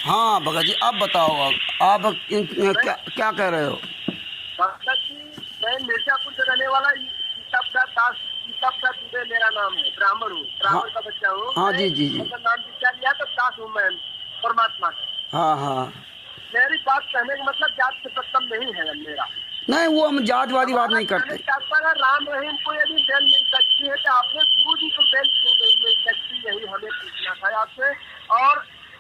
हाँ भगत जी, अब बताओ, अब आप क्या क्या कह रहे हो? भगत जी, मैं मिर्जापुर से रहने वाला ईसबदास दुबे मेरा नाम है। ब्राह्मण हूँ, हाँ ब्राह्मण का बच्चा हूँ हाँ, मैं। जी जी जी, मतलब नाम दीक्षा लिया तो दास हूँ मैं परमात्मा का। हाँ हाँ। मेरी बात कहने का मतलब जात से प्रथम नहीं है मेरा। नहीं, वो हम जातवादी बात हमारा नहीं कहने करते। का तात्पर्य राम रहीम को यदि बेल मिल सकती है तो आपने गुरु जी को बेल क्यों नहीं मिल सकती, यही हमें पूछना था आपसे। और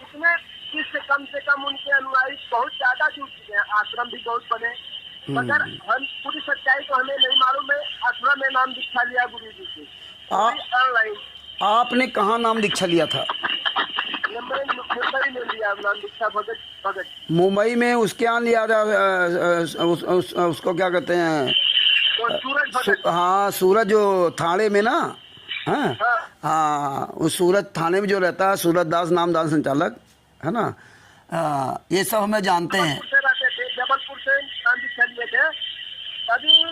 इसमें से कम उनके अनुयायी बहुत ज्यादा जुट चुके हैं, आश्रम भी बहुत बने, मगर हम पूरी सच्चाई तो हमें नहीं मालूम है। आश्रम में नाम दीक्षा लिया गुरु जी से आ, ऑनलाइन। आपने कहाँ नाम दीक्षा लिया था? मुंबई में लिया नाम दीक्षा भगत भगत। मुंबई में उसके यहाँ लिया था? उसको क्या कहते हैं? तो सूरज भगत। हाँ, सूरज जो थाने में ना। हाँ हाँ हाँ, उस सूरज थाने में जो रहता है, सूरज दास नामदान संचालक, है ना। ये सब हमें जानते हैं। जबलपुर से रहते थे, जबलपुर से नाम दीक्षा लिए थे। अभी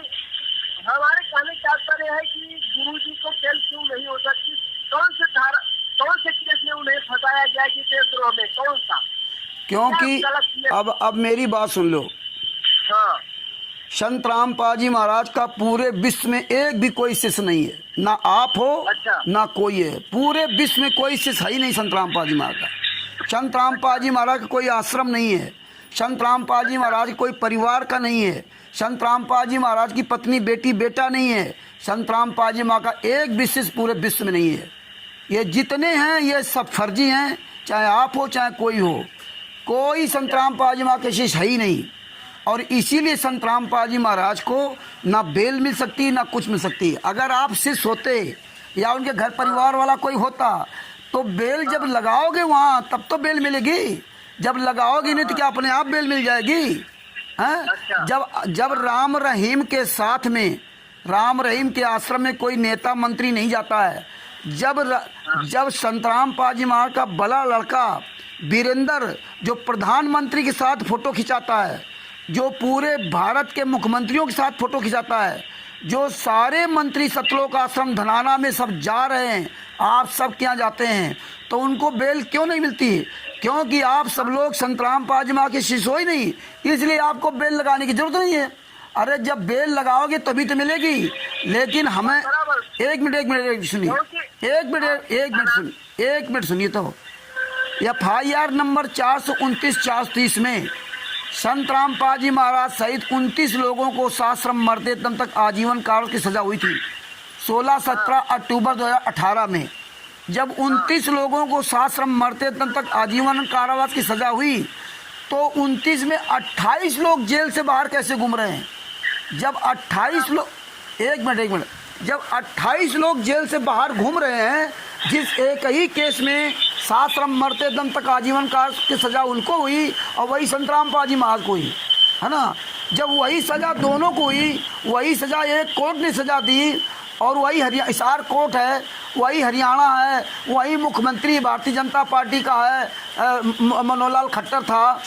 हमारे कहने का तात्पर्य है कि गुरु जी को बेल क्यों नहीं हो सकती? कौन से केस में उन्हें फंसाया गया कि देशद्रोह में? कौन सा? क्योंकि क्या गलत किया? अब मेरी बात सुन लो। हाँ संत रामपाल जी महाराज का पूरे विश्व में एक भी कोई शिष्य नहीं है, ना आप हो अच्छा। ना कोई है। पूरे विश्व में कोई शिष्य है ही नहीं संत रामपाल जी महाराज का। संत रामपाल जी महाराज का कोई आश्रम नहीं है। संत रामपाल जी महाराज कोई परिवार का नहीं है। संत रामपाल जी महाराज की पत्नी बेटी बेटा नहीं है। संत रामपाल जी महाराज का एक भी शिष्य पूरे विश्व में नहीं है। ये जितने हैं ये सब फर्जी हैं, चाहे आप हो चाहे कोई हो। कोई संत रामपाल जी महाराज के शिष्य है ही नहीं। और इसीलिए संत रामपाल जी महाराज को ना बेल मिल सकती ना कुछ मिल सकती। अगर आप शिष्य होते या उनके घर परिवार वाला कोई होता तो बेल जब लगाओगे वहाँ तब तो बेल मिलेगी। जब लगाओगे नहीं तो क्या अपने आप बेल मिल जाएगी? हैं? जब राम रहीम के साथ में, राम रहीम के आश्रम में कोई नेता मंत्री नहीं जाता है। जब संत रामपाल जी महाराज का बड़ा लड़का वीरेंद्र जो प्रधानमंत्री के साथ फोटो खिंचाता है, जो पूरे भारत के मुख्यमंत्रियों के साथ फोटो खिंचाता है, जो सारे मंत्री सतलोक आश्रम धनाना में सब जा रहे हैं, आप सब क्या जाते हैं, तो उनको बेल क्यों नहीं मिलती? क्योंकि आप सब लोग संत रामपाल जी महाराज के शिष्य हो ही नहीं, इसलिए आपको बेल लगाने की जरूरत नहीं है। अरे जब बेल लगाओगे तभी तो मिलेगी। लेकिन हमें एक मिनट सुनिए, एक मिनट सुनिए। तो FIR नंबर 429/430 में संत रामपाल जी महाराज सहित 29 लोगों को साश्रम मरते दम तक आजीवन कारावास की सजा हुई थी 16-17 अक्टूबर 2018 में। जब 29 लोगों को साश्रम मरते दम तक आजीवन कारावास की सजा हुई तो 29 में 28 लोग जेल से बाहर कैसे घूम रहे हैं? जब 28 लोग, एक मिनट, जब 28 लोग जेल से बाहर घूम रहे हैं, जिस एक ही केस में साश्रम मरते दम तक आजीवन कारावास की सजा उनको हुई और वही संत रामपाल जी महाराज को हुई, है ना। जब वही सजा दोनों को हुई, वही सजा एक कोर्ट ने सजा दी और वही हिसार कोर्ट है, वही हरियाणा है, वही मुख्यमंत्री भारतीय जनता पार्टी का है, मनोहर लाल खट्टर था।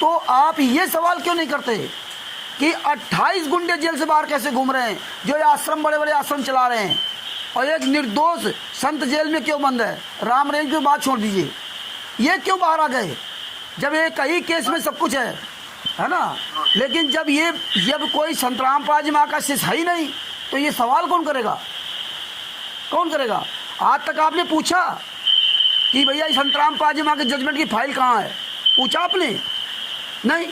तो आप ये सवाल क्यों नहीं करते कि 28 गुंडे जेल से बाहर कैसे घूम रहे हैं, जो ये आश्रम बड़े बड़े आश्रम चला रहे हैं, और एक निर्दोष संत जेल में क्यों बंद है? राम रहीम की बात छोड़ दीजिए, ये क्यों बाहर आ गए जब एक ही केस में सब कुछ है ना। लेकिन जब कोई संत रामपाल जी महाराज का शिष्य है ही नहीं तो ये सवाल कौन करेगा? आज तक आपने पूछा कि भैया संत रामपाल जी महाराज के जजमेंट की फाइल कहाँ है? पूछा आपने? नहीं।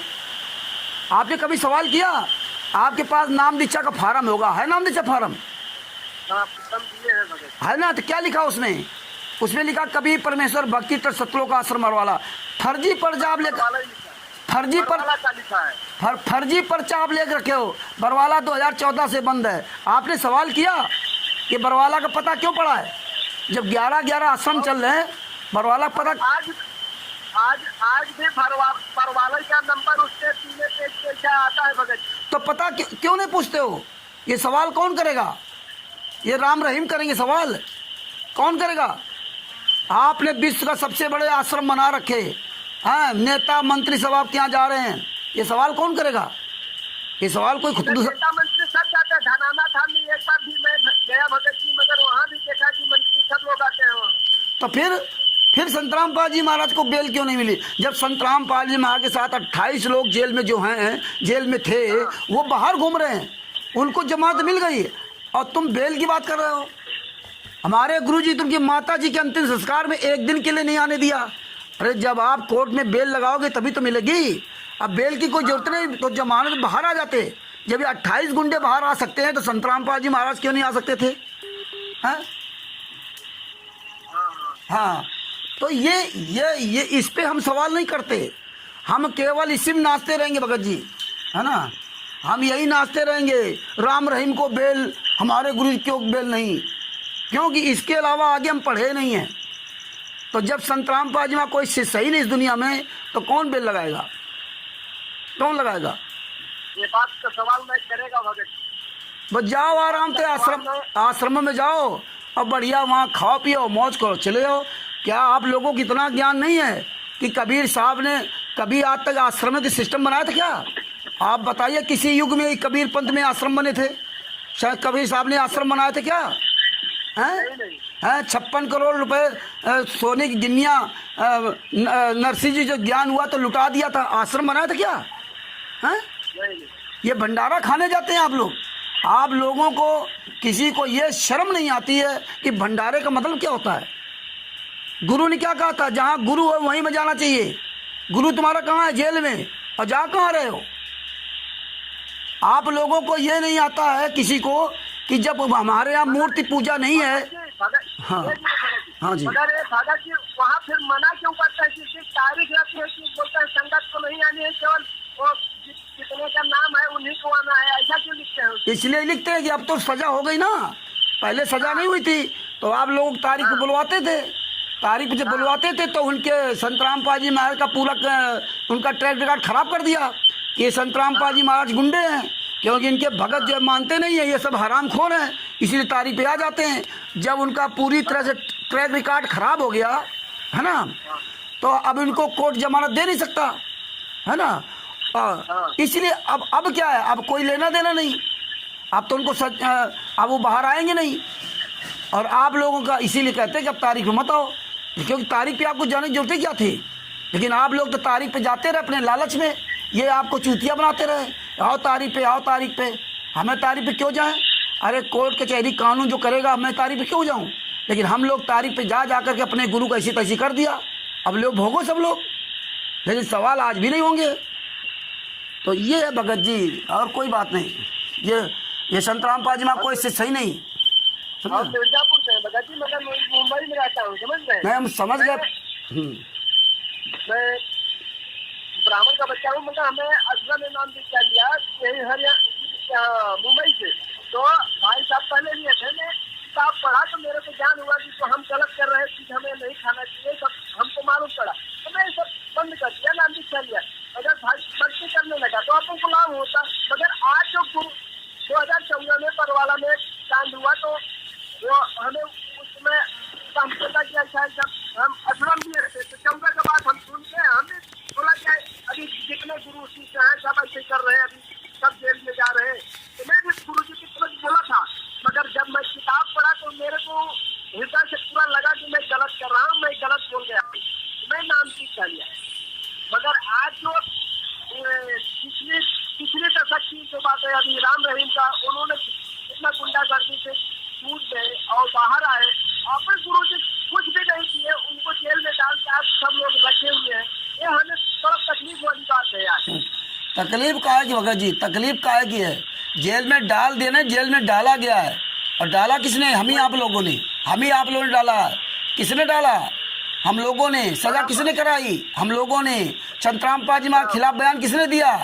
आपने कभी सवाल किया? आपके पास नाम दीक्षा का फार्म होगा, है नाम दीक्षा फार्म है ना? तो क्या लिखा उसमें लिखा कभी परमेश्वर भक्ति ट्रस्ट सतलोक आश्रम वाला। फर्जी पर्चा आप लेकर, फर्जी पर्चा आप लेकर रखे हो। बरवाला 2014 से बंद है। आपने सवाल किया कि बरवाला का पता क्यों पड़ा है? जब 11-11 आश्रम चल रहे हैं, बरवाला पता आज भी बरवाला का नंबर उसके सीने पे कैसा आता है भगत? तो पता क्यों नहीं पूछते हो? ये सवाल कौन करेगा? ये राम रहीम करेंगे सवाल? कौन करेगा? आपने विश्व का सबसे बड़े आश्रम बना रखे हैं, नेता मंत्री सब आप क्या जा रहे हैं, ये सवाल कौन करेगा? ये सवाल कोई खुद नेता मंत्री सब जाते हैं। धनाना था में एक बार भी मैं गया भगत जी, मगर वहाँ भी देखा कि मंत्री सब लोग आते हैं वहाँ। तो फिर संतराम पाल जी महाराज को बेल क्यों नहीं मिली? जब संतराम पाल जी महाराज के साथ 28 लोग जेल में जो हैं, जेल में थे, वो बाहर घूम रहे हैं, उनको जमानत मिल गई और तुम बेल की बात कर रहे हो। हमारे गुरुजी तुमकी माता जी के अंतिम संस्कार में एक दिन के लिए नहीं आने दिया। अरे जब आप कोर्ट में बेल लगाओगे तभी तो मिलेगी। अब बेल की कोई जरूरत नहीं, तो जमानत बाहर आ जाते। जब ये 28 गुंडे बाहर आ सकते हैं तो संतराम पाल जी महाराज क्यों नहीं आ सकते थे? हैं? हाँ, तो ये इस पे हम सवाल नहीं करते। हम केवल इसी में नाचते रहेंगे भगत जी, है ना। हम यही नाचते रहेंगे, राम रहीम को बेल, हमारे गुरु जी को बेल नहीं, क्योंकि इसके अलावा आगे हम पढ़े नहीं हैं। तो जब संतराम पाल जी महाराज कोई सही नहीं इस दुनिया में, तो कौन बेल लगाएगा? कौन लगाएगा? ये बात का सवाल मैं करेगा भगत जी। बस जाओ आराम से आश्रम में जाओ और बढ़िया वहाँ खाओ पियो मौज करो चले जाओ। क्या आप लोगों को इतना ज्ञान नहीं है कि कबीर साहब ने कभी आज तक आश्रम के सिस्टम बनाया था क्या? आप बताइए किसी युग में कबीर पंथ में आश्रम बने थे? शायद कबीर साहब ने आश्रम बनाए थे क्या? हैं 56 करोड़ रुपए सोने की गिन्नियाँ नरसिंह जी जो ज्ञान हुआ तो लुटा दिया था, आश्रम बनाया था क्या? हैं ये भंडारा खाने जाते हैं आप लोग। आप लोगों को किसी को ये शर्म नहीं आती है कि भंडारे का मतलब क्या होता है? गुरु ने क्या कहा था? जहाँ गुरु है वहीं में जाना चाहिए। गुरु तुम्हारा कहाँ है? जेल में। और जा कहाँ रहे हो? आप लोगों को ये नहीं आता है किसी को कि जब हमारे यहाँ मूर्ति पूजा नहीं है। हाँ हाँ जी, मगर भगत जी वहाँ फिर मना क्यों करता है? किसी तारीख रखी है कि बोलता है संगत को नहीं आनी है, केवल वो कितने का नाम है उन्हीं को आना है, ऐसा क्यों लिखते हैं? इसलिए लिखते हैं कि अब तो सजा हो गई ना, पहले सजा नहीं हुई थी तो आप लोग तारीख पे बुलवाते थे। तारीख पे जब बुलवाते थे तो उनके संतराम पाल जी महाराज का पूरा उनका ट्रैक रिकॉर्ड खराब कर दिया। ये संतराम पाल जी महाराज गुंडे हैं, क्योंकि इनके भगत जो मानते नहीं है, ये सब हरामखोर हैं, इसीलिए तारीख पे आ जाते हैं। जब उनका पूरी तरह से ट्रैक रिकॉर्ड खराब हो गया है ना, तो अब इनको कोर्ट जमानत दे नहीं सकता, है ना। इसलिए अब क्या है, अब कोई लेना देना नहीं, अब तो उनको अब वो बाहर आएंगे नहीं। और आप लोगों का इसीलिए कहते हैं कि अब तारीख में मत आओ, क्योंकि तारीख पे आपको जाने की जरूरत क्या थी? लेकिन आप लोग तो तारीख पे जाते रहे अपने लालच में, ये आपको चूतिया बनाते रहे, आओ तारीख पे, आओ तारीख पे। हमें तारीख पे क्यों जाएं? अरे कोर्ट कचहरी कानून जो करेगा, मैं तारीख पे क्यों जाऊं? लेकिन हम लोग तारीख पे जा कर के अपने गुरु को ऐसी तैसी कर दिया। अब लोग भोगो सब लोग, लेकिन सवाल आज भी नहीं होंगे। तो ये है भगत जी, और कोई बात नहीं। ये संतराम पाल जी महाराज कोई इससे सही नहीं। मिर्जापुर से भगत जी, मगर मुंबई में रहता हूँ, समझ गए? मैं हम समझ गए। मैं ब्राह्मण का बच्चा हूँ, मगर हमें असलम ने नाम दीक्षा लिया यही हरियाणा मुंबई से। तो भाई साहब पहले लिए थे, मैं किताब पढ़ा तो मेरे को ज्ञान हुआ कि तो हम गलत कर रहे चीज हमें नहीं खाना चाहिए, सब हमको मालूम पड़ा, तो मैं सब बंद कर दिया, नाम दीक्षा लिया। अगर भाई भक्ति करने लगा तो आपको गुलाम होता। मगर आज जो 2014 में परवाला में कांड हुआ तो वो हमें उसमें समझौता किया, हम असलम भी रहते तो 14 के बाद हम सुन के हमने बोला क्या अभी जितने गुरु शिष्य हैं सब ऐसे कर रहे हैं, अभी सब जेल में जा रहे हैं। तो मैं भी गुरु जी की तरफ बोला था, मगर जब मैं किताब पढ़ा तो मेरे को हृदय से पूरा लगा कि मैं गलत कर रहा हूँ, मैं गलत बोल गया, मैं नाम सीख लिया। मगर आज जो पिछले दशक की जो बात है, अभी राम रहीम का, उन्होंने इतना गुंडागर्दी से छूट गए और बाहर आए, अपने गुरु जी कुछ भी नहीं किए, उनको जेल में डाल के आज सब लोग रखे हुए हैं। ये हमें बड़ा तकलीफ वाली बात है यार। तकलीफ का है कि भगत जी, तकलीफ का है कि है जेल में डाल देने, जेल में डाला गया है। और डाला किसने? हम ही आप लोगों ने, हम ही आप लोगों ने डाला है। किसने डाला? हम लोगों ने। सजा किसने कराई? हम लोगों ने। संतराम पाल जी महाराज खिलाफ बयान किसने दिया?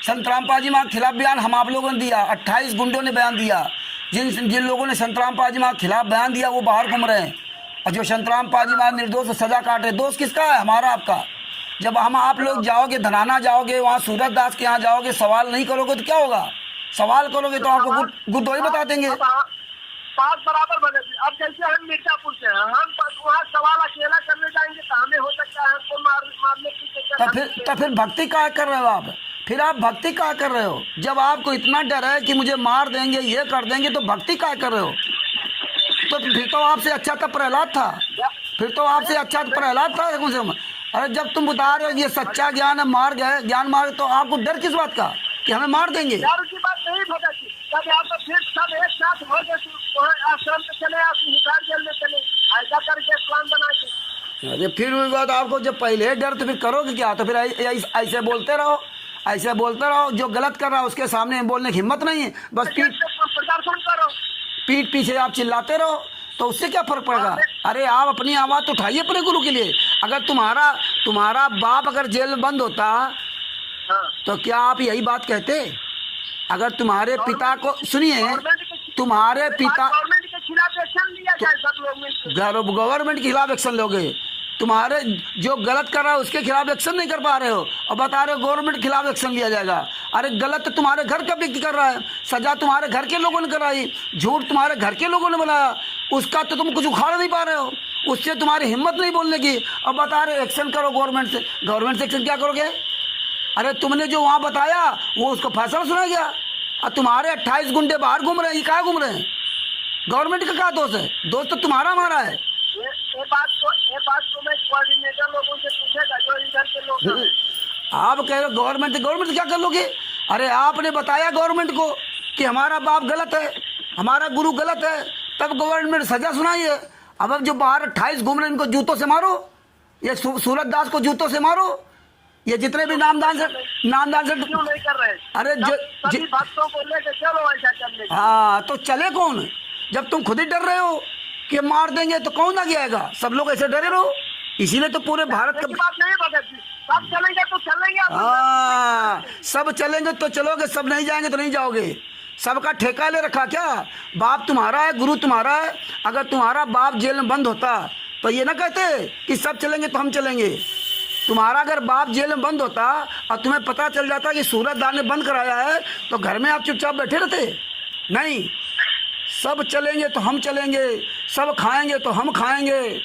संतराम पाल जी महाराज खिलाफ बयान हम आप लोगों ने दिया। 28 गुंडों ने बयान दिया। जिन लोगों ने संतराम पाल जी महाराज खिलाफ बयान दिया वो बाहर घूम रहे हैं, और जो संतराम पाल जी महाराज निर्दोष सजा काट रहे। दोष किसका है? हमारा, आपका। जब हम आप लोग जाओगे, धनाना जाओगे, वहाँ सूरज दास के यहाँ जाओगे, सवाल नहीं करोगे तो क्या होगा? सवाल करोगे तो आपको गुरुद्वारा बता देंगे। बात बराबर बने। अब जैसे हम मिर्जापुर से हैं, हम वहाँ सवाल अकेला करने जाएंगे तो हमें हो सकता है हमको मारने की। तो फिर भक्ति क्या कर रहे हो आप? फिर आप भक्ति क्या कर रहे हो? जब आपको इतना डर है कि मुझे मार देंगे, ये कर देंगे, तो भक्ति क्या कर रहे हो? तो फिर तो आपसे अच्छा तो प्रहलाद था। फिर तो आपसे अच्छा तो प्रहलाद था कम से कम। अरे जब तुम बता रहे हो ये सच्चा ज्ञान है, मार्ग है, ज्ञान मार्ग, तो आपको डर किस बात का कि हमें मार देंगे? डर की बात नहीं भगत जी, तब यहाँ पर फिर सब एक साथ हो गए, आश्रम पे चले, आप हिसार जेल में चले, ऐसा करके प्लान बना के। अरे फिर वही बात, आपको जब पहले डर तो फिर करोगे क्या? तो फिर ऐसे बोलते रहो, ऐसे बोलते रहो। जो गलत कर रहा है उसके सामने बोलने की हिम्मत नहीं है, बस प्रदर्शन करो, पीठ पीछे आप चिल्लाते रहो, तो उससे क्या फर्क पड़ेगा? अरे आप अपनी आवाज़ तो उठाइए अपने गुरु के लिए। अगर तुम्हारा बाप अगर जेल में बंद होता तो क्या आप यही बात कहते? अगर तुम्हारे पिता को, सुनिए, तुम्हारे पिता गवर्नमेंट के खिलाफ एक्शन लिया जाए, सब लोग मिलकर गवर्नमेंट के खिलाफ एक्शन लोगे, तुम्हारे जो गलत कर रहा है उसके खिलाफ एक्शन नहीं कर पा रहे हो और बता रहे हो गवर्नमेंट के खिलाफ एक्शन लिया जाएगा। अरे गलत तो तुम्हारे घर का व्यक्ति कर रहा है, सजा तुम्हारे घर के लोगों ने कराई, झूठ तुम्हारे घर के लोगों ने बनाया, उसका तो तुम कुछ उखाड़ नहीं पा रहे हो, उससे तुम्हारी हिम्मत नहीं बोलने की, और बता रहे एक्शन करो गवर्नमेंट से। गवर्नमेंट से एक्शन क्या करोगे? अरे तुमने जो वहाँ बताया वो उसको फैसला सुना गया, और तुम्हारे 28 गुंडे बाहर घूम रहे हैं, ये कहाँ घूम रहे हैं? गवर्नमेंट का क्या दोष है? दोष तो तुम्हारा हमारा है। ये बात तो मैं कोऑर्डिनेटर लोगों से पूछेगा जो इधर के लोग हैं। आप कह रहे हो गवर्नमेंट क्या कर लोगे? अरे आपने बताया गवर्नमेंट को कि हमारा बाप गलत है, हमारा गुरु गलत है, तब गवर्नमेंट सजा सुनाई है। अब जो बाहर 28 घूम रहे हैं इनको जूतों से मारो, ये सूरत दास को जूतों से मारो, ये जितने भी नामदान से क्यों नहीं कर रहे? अरे सभी भक्तों को लेकर चलो ऐसा करने। हाँ तो चले कौन? जब तुम खुद ही डर रहे हो कि मार देंगे तो कौन आगे आएगा? सब लोग ऐसे डरे रहो, इसीलिए तो पूरे भारत का बात नहीं भगत जी, सब चलेंगे तो चलेंगे। हाँ, सब चलेंगे तो चलोगे, सब नहीं जाएंगे तो नहीं जाओगे। सबका ठेका ले रखा क्या? बाप तुम्हारा है, गुरु तुम्हारा है। अगर तुम्हारा बाप जेल में बंद होता तो ये ना कहते कि सब चलेंगे तो हम चलेंगे। तुम्हारा अगर बाप जेल में बंद होता और तुम्हें पता चल जाता कि सूरत दास ने बंद कराया है, तो घर में आप चुपचाप बैठे रहते? नहीं, सब चलेंगे तो हम चलेंगे, सब खाएंगे तो हम खाएंगे,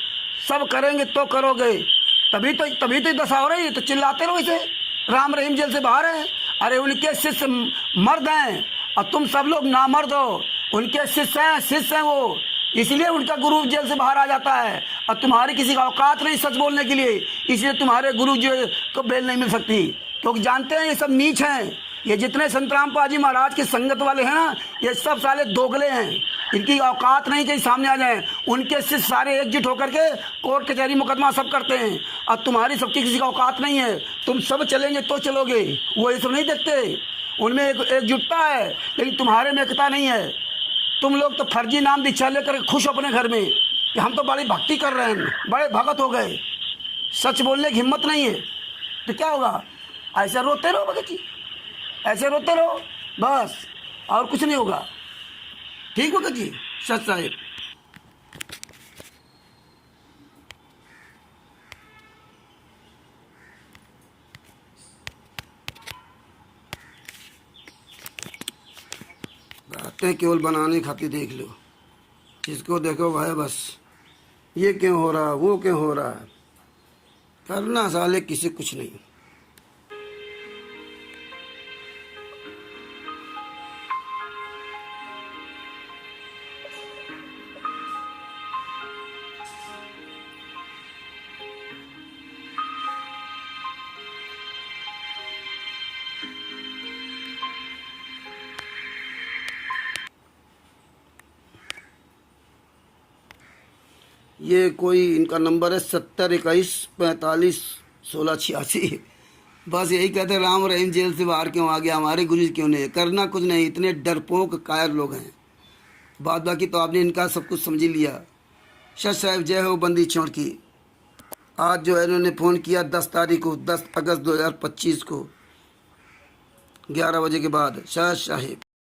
सब करेंगे तो करोगे। तभी तो दशा हो रही है। तो चिल्लाते रहो इसे, राम रहीम जेल से बाहर है। अरे उनके शिष्य मर्द हैं और तुम सब लोग नामर्द हो। उनके शिष्य हैं वो, इसलिए उनका गुरु जेल से बाहर आ जाता है, और तुम्हारी किसी का औकात नहीं सच बोलने के लिए, इसलिए तुम्हारे गुरु जी को बेल नहीं मिल सकती, क्योंकि जानते हैं ये सब नीच हैं। ये जितने संत रामपाल जी महाराज की संगत वाले हैं ना, ये सब साले दोगले हैं, इनकी औकात नहीं कि सामने आ जाए। उनके शिष्य सारे एकजुट होकर के कोर्ट कचहरी मुकदमा सब करते हैं, और तुम्हारी सबकी किसी का औकात नहीं है। तुम सब चलेंगे तो चलोगे, वो ये सब नहीं देखते। उनमें एकजुटता है, लेकिन तुम्हारे में एकता नहीं है। तुम लोग तो फर्जी नाम दीक्षा लेकर खुश अपने घर में कि हम तो बड़ी भक्ति कर रहे हैं, बड़े भगत हो गए, सच बोलने की हिम्मत नहीं है। तो क्या होगा? ऐसे रोते रहो भगत जी, ऐसे रोते रहो बस, और कुछ नहीं होगा। ठीक भगत जी, सच साहिब। बातें केवल बनाने खातिर देख लो, जिसको देखो वह बस ये क्यों हो रहा, वो क्यों हो रहा, करना साले किसी कुछ नहीं। ये कोई इनका नंबर है 7021451686। बस यही कहते राम रहीम जेल से बाहर क्यों आ गया, हमारे गुरु जी क्यों नहीं? करना कुछ नहीं, इतने डरपोक कायर लोग हैं। बात बाकी तो आपने इनका सब कुछ समझ लिया। सच साहब, जय हो बंदी छोड़ की। आज जो है इन्होंने फ़ोन किया 10 तारीख को, 10 अगस्त 2025 को 11 बजे के बाद। सच साहिब।